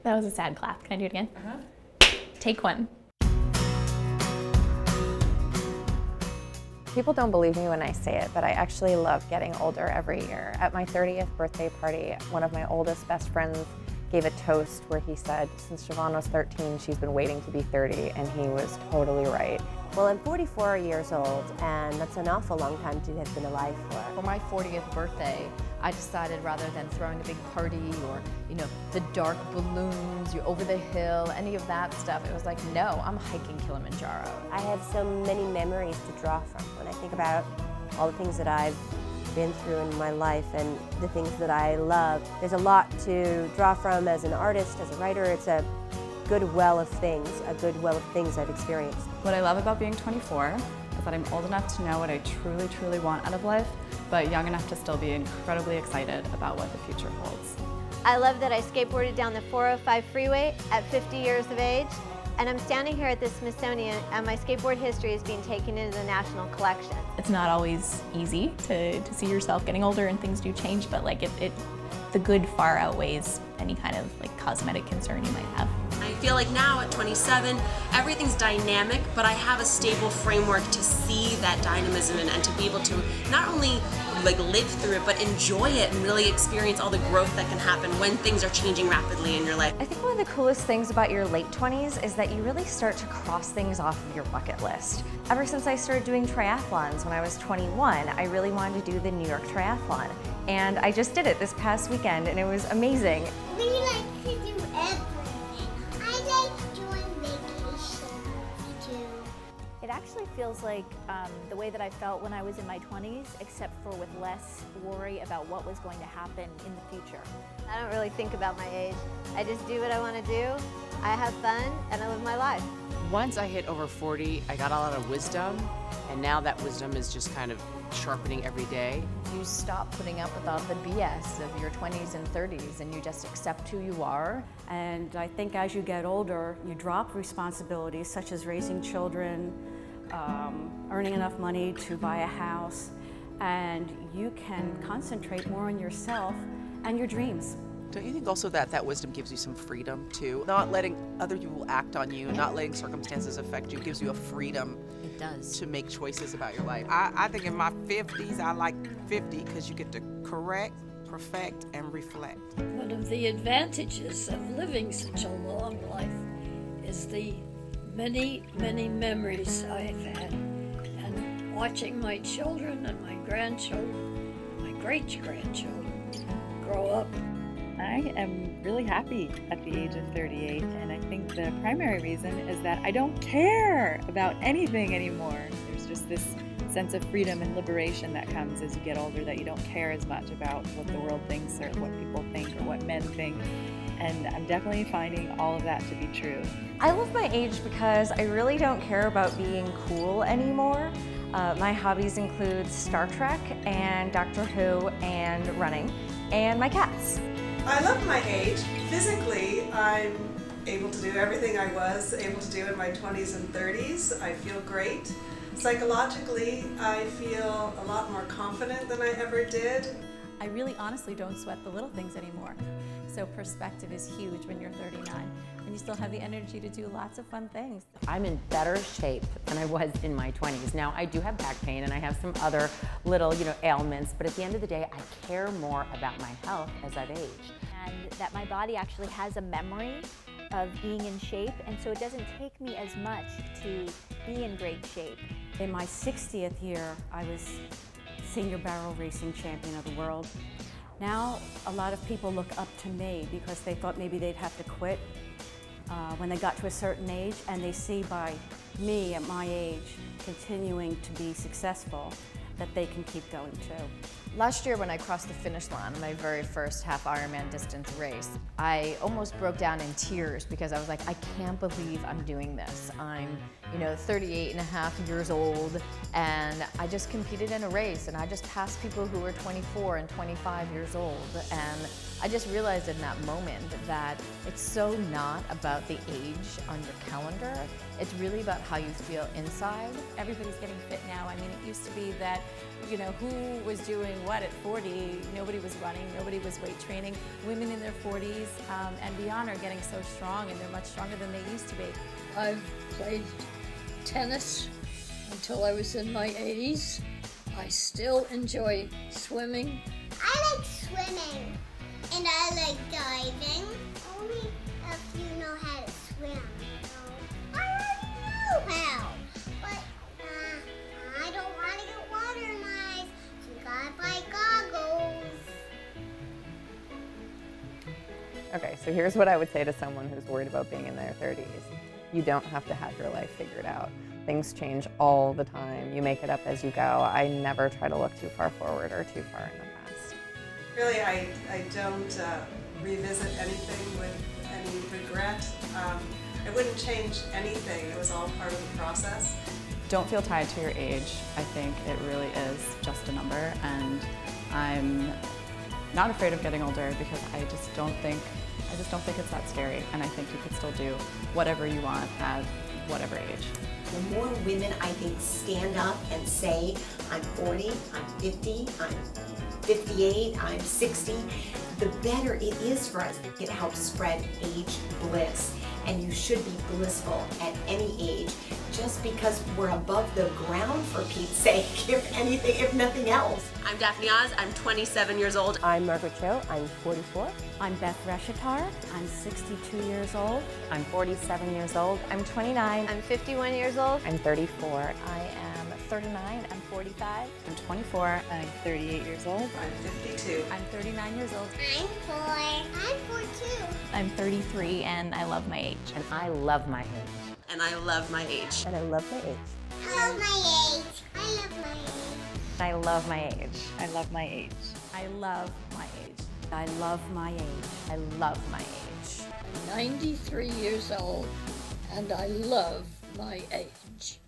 That was a sad clap. Can I do it again? Take one. People don't believe me when I say it, but I actually love getting older every year. At my 30th birthday party, one of my oldest best friends gave a toast where he said, since Siobhan was 13, she's been waiting to be 30, and he was totally right. Well, I'm 44 years old, and that's an awful long time to have been alive for. For my 40th birthday, I decided rather than throwing a big party or, the dark balloons, you over the hill, any of that stuff, it was like, no, I'm hiking Kilimanjaro. I have so many memories to draw from when I think about all the things that I've been through in my life and the things that I love. There's a lot to draw from as an artist, as a writer. It's a good well of things I've experienced. What I love about being 24 is that I'm old enough to know what I truly, truly want out of life, but young enough to still be incredibly excited about what the future holds. I love that I skateboarded down the 405 freeway at 50 years of age, and I'm standing here at the Smithsonian, and my skateboard history is being taken into the National Collection. It's not always easy to see yourself getting older and things do change, but like the good far outweighs any kind of like cosmetic concern you might have. I feel like now at 27, everything's dynamic, but I have a stable framework to see that dynamism and to be able to not only like live through it, but enjoy it and really experience all the growth that can happen when things are changing rapidly in your life. I think one of the coolest things about your late 20s is that you really start to cross things off of your bucket list. Ever since I started doing triathlons when I was 21, I really wanted to do the New York Triathlon. And I just did it this past weekend, and it was amazing. We like to do everything. I like doing vacations too. It actually feels like the way that I felt when I was in my 20s, except for with less worry about what was going to happen in the future. I don't really think about my age. I just do what I want to do, I have fun, and I live my life. Once I hit over 40, I got a lot of wisdom, and now that wisdom is just kind of sharpening every day. You stop putting up with all the BS of your 20s and 30s, and you just accept who you are. And I think as you get older, you drop responsibilities such as raising children, earning enough money to buy a house, and you can concentrate more on yourself and your dreams. Don't you think also that wisdom gives you some freedom too? Not letting other people act on you, not letting circumstances affect you, gives you a freedom. It does. To make choices about your life. I think in my 50s, I like 50 because you get to correct, perfect, and reflect. One of the advantages of living such a long life is the many, many memories I've had, and watching my children and my grandchildren, my great-grandchildren grow up. I am really happy at the age of 38, and I think the primary reason is that I don't care about anything anymore. There's just this sense of freedom and liberation that comes as you get older, that you don't care as much about what the world thinks or what people think or what men think. And I'm definitely finding all of that to be true. I love my age because I really don't care about being cool anymore. My hobbies include Star Trek and Doctor Who and running and my cats. I love my age. Physically, I'm able to do everything I was able to do in my 20s and 30s. I feel great. Psychologically, I feel a lot more confident than I ever did. I really honestly don't sweat the little things anymore. So perspective is huge when you're 39, and you still have the energy to do lots of fun things. I'm in better shape than I was in my 20s. Now, I do have back pain and I have some other little, ailments, but at the end of the day, I care more about my health as I've aged. And that my body actually has a memory of being in shape, and so it doesn't take me as much to be in great shape. In my 60th year, I was senior barrel racing champion of the world. Now, a lot of people look up to me because they thought maybe they'd have to quit when they got to a certain age, and they see by me at my age continuing to be successful that they can keep going too. Last year when I crossed the finish line, my very first half Ironman distance race, I almost broke down in tears because I was like, I can't believe I'm doing this. I'm 38 and a half years old, and I just competed in a race, and I just passed people who were 24 and 25 years old. And I just realized in that moment that it's so not about the age on your calendar. It's really about how you feel inside. Everybody's getting fit now. I mean, it used to be that, who was doing what, at 40, nobody was running, nobody was weight training. Women in their 40s and beyond are getting so strong, and they're much stronger than they used to be. I've played tennis until I was in my 80s. I still enjoy swimming. I like swimming, and I like diving. Only if you know how to swim. I already know how, but I don't want to get water in my eyes, so you gotta buy goggles. Okay, so here's what I would say to someone who's worried about being in their 30s. You don't have to have your life figured out. Things change all the time. You make it up as you go. I never try to look too far forward or too far in the past. Really, I don't revisit anything with any regret. I wouldn't change anything. It was all part of the process. Don't feel tied to your age. I think it really is just a number, and I'm not afraid of getting older because I just don't think it's that scary, and I think you could still do whatever you want at whatever age. The more women, I think, stand up and say, I'm 40, I'm 50, I'm 58, I'm 60, the better it is for us. It helps spread age bliss, and you should be blissful at any age, just because we're above the ground, for Pete's sake, if anything, if nothing else. I'm Daphne Oz, I'm 27 years old. I'm Margaret Cho, I'm 44. I'm Beth Reshitar. I'm 62 years old. I'm 47 years old. I'm 29. I'm 51 years old. I'm 34. I am 39. I'm 45. I'm 24. I'm 38 years old. I'm 52. I'm 39 years old. I'm 4. I'm 4 too. I'm 33 and I love my age. And I love my age. And I love my age. And I love my age. I love my age. I love my age. I love my age. I love my age. I love my age. I love my age. I love my age. 93 years old, and I love my age.